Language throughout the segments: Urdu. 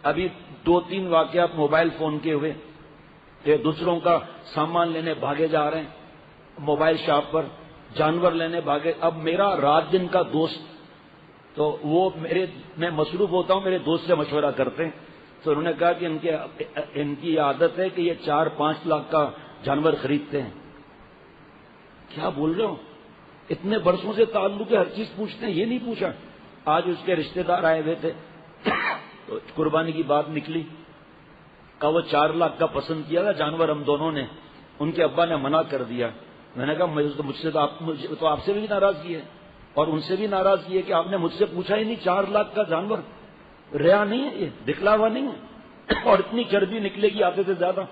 ابھی 2-3 واقعات موبائل فون کے ہوئے کہ دوسروں کا سامان لینے بھاگے جا رہے ہیں موبائل شاپ پر، جانور لینے بھاگے. اب میرا رات دن کا دوست، تو وہ میں مصروف ہوتا ہوں، میرے دوست سے مشورہ کرتے ہیں، تو انہوں نے کہا کہ ان کی عادت ہے کہ یہ 4-5 لاکھ کا جانور خریدتے ہیں. کیا بول رہے ہو؟ اتنے برسوں سے تعلق ہے، ہر چیز پوچھتے ہیں، یہ نہیں پوچھا. آج اس کے رشتہ دار آئے ہوئے تھے تو قربانی کی بات نکلی، کہا وہ 4 لاکھ کا پسند کیا تھا جانور ہم دونوں نے، ان کے ابا نے منع کر دیا. میں نے کہا مجھ سے تو آپ سے بھی ناراضگی ہے اور ان سے بھی ناراضگی ہے کہ آپ نے مجھ سے پوچھا ہی نہیں. 4 لاکھ کا جانور ریا نہیں ہے، یہ دکھلاوا نہیں ہے، اور اتنی چربی نکلے گی آتے سے زیادہ،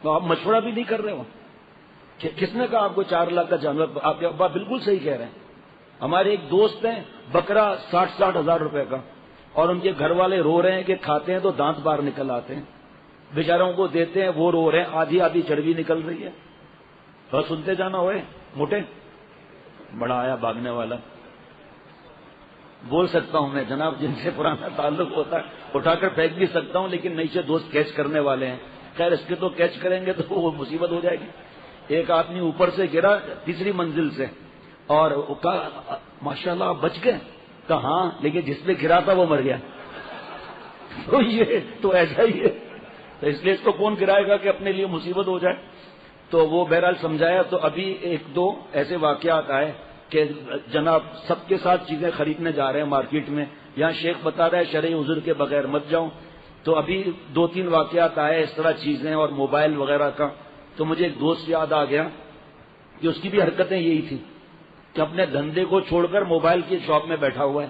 تو آپ مشورہ بھی نہیں کر رہے ہو. کس نے کہا آپ کو 4 لاکھ کا جانور؟ آپ کے ابا بالکل صحیح کہہ رہے ہیں. ہمارے ایک دوست ہیں، بکرا 60 ہزار روپے کا، اور ان کے گھر والے رو رہے ہیں کہ کھاتے ہیں تو دانت باہر نکل آتے ہیں. بیچاروں کو دیتے ہیں، وہ رو رہے ہیں، آدھی آدھی چربی نکل رہی ہے. تو سنتے جانا ہوئے موٹے، بڑا آیا بھاگنے والا. بول سکتا ہوں میں جناب، جن سے پرانا تعلق ہوتا ہے اٹھا کر پھینک بھی سکتا ہوں، لیکن نئی سے دوست کیچ کرنے والے ہیں. خیر اس کے تو کیچ کریں گے تو وہ مصیبت ہو جائے گی. ایک آدمی اوپر سے گرا 3ری منزل سے، اور کہا ماشاءاللہ آپ بچ گئے. کہا ہاں، لیکن جس پہ گرا تھا وہ مر گیا. تو یہ تو ایسا ہی ہے، تو اس لیے اس کو کون گرائے گا کہ اپنے لیے مصیبت ہو جائے. تو وہ بہرحال سمجھایا. تو ابھی 1-2 ایسے واقعات آئے کہ جناب سب کے ساتھ چیزیں خریدنے جا رہے ہیں مارکیٹ میں، یہاں شیخ بتا رہا ہے شرعی عذر کے بغیر مت جاؤں. تو ابھی 2-3 واقعات آئے اس طرح چیزیں اور موبائل وغیرہ کا. تو مجھے ایک دوست یاد آ گیا کہ اس کی بھی حرکتیں یہی تھیں کہ اپنے دھندے کو چھوڑ کر موبائل کی شاپ میں بیٹھا ہوا ہے.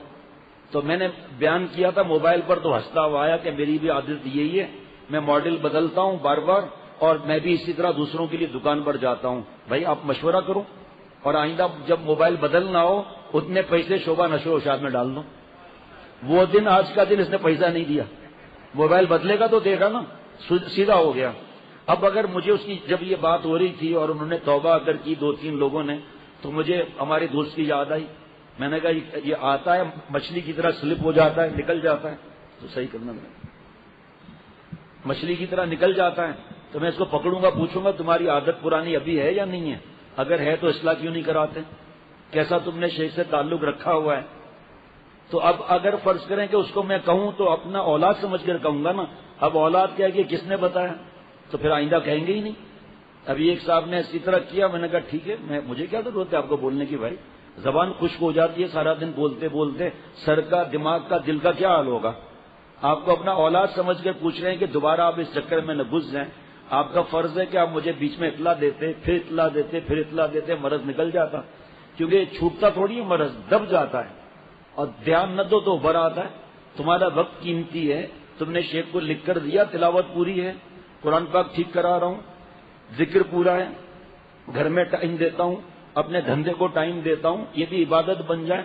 تو میں نے بیان کیا تھا موبائل پر، تو ہنستا ہوا آیا کہ میری بھی عادت یہی ہے، میں ماڈل بدلتا ہوں بار بار، اور میں بھی اسی طرح دوسروں کے لیے دکان پر جاتا ہوں. بھائی آپ مشورہ کرو، اور آئندہ جب موبائل بدلنا ہو اتنے پیسے شعبہ نشو و اشاعت میں ڈال دو. وہ دن آج کا دن اس نے پیسہ نہیں دیا. موبائل بدلے گا تو دے گا نا، سیدھا ہو گیا. اب اگر مجھے اس کی جب یہ بات ہو رہی تھی اور انہوں نے توبہ اگر کی 2-3 لوگوں نے، تو مجھے ہمارے دوست کی یاد آئی. میں نے کہا یہ آتا ہے مچھلی کی طرح سلپ ہو جاتا ہے، نکل جاتا ہے. تو صحیح کرنا میں مچھلی کی طرح نکل جاتا ہے، تو میں اس کو پکڑوں گا، پوچھوں گا تمہاری عادت پرانی ابھی ہے یا نہیں ہے؟ اگر ہے تو اصلاح کیوں نہیں کراتے؟ کیسا تم نے شیخ سے تعلق رکھا ہوا ہے؟ تو اب اگر فرض کریں کہ اس کو میں کہوں تو اپنا اولاد سمجھ کر کہوں گا نا. اب اولاد کیا کہ کس نے بتایا، تو پھر آئندہ کہیں گے ہی نہیں. ابھی ایک صاحب نے اسی طرح کیا، میں نے کہا ٹھیک ہے، مجھے کیا ضرورت ہے آپ کو بولنے کی؟ بھائی زبان خشک ہو جاتی ہے سارا دن بولتے بولتے، سر کا دماغ کا دل کا کیا حال ہوگا؟ آپ کو اپنا اولاد سمجھ کر پوچھ رہے ہیں کہ دوبارہ آپ اس چکر میں نہ گھس جائیں. آپ کا فرض ہے کہ آپ مجھے بیچ میں اطلاع دیتے، پھر اطلاع دیتے، پھر اطلاع دیتے، مرض نکل جاتا. کیونکہ چھوٹتا تھوڑی ہے مرض، دب جاتا ہے، اور دھیان نہ دو تو ابھر آتا ہے. تمہارا وقت قیمتی ہے، تم نے شیخ کو لکھ کر دیا، تلاوت پوری ہے، قرآن پاک ٹھیک کرا رہا ہوں، ذکر پورا ہے، گھر میں ٹائم دیتا ہوں، اپنے دھندے کو ٹائم دیتا ہوں، یہ بھی عبادت بن جائے.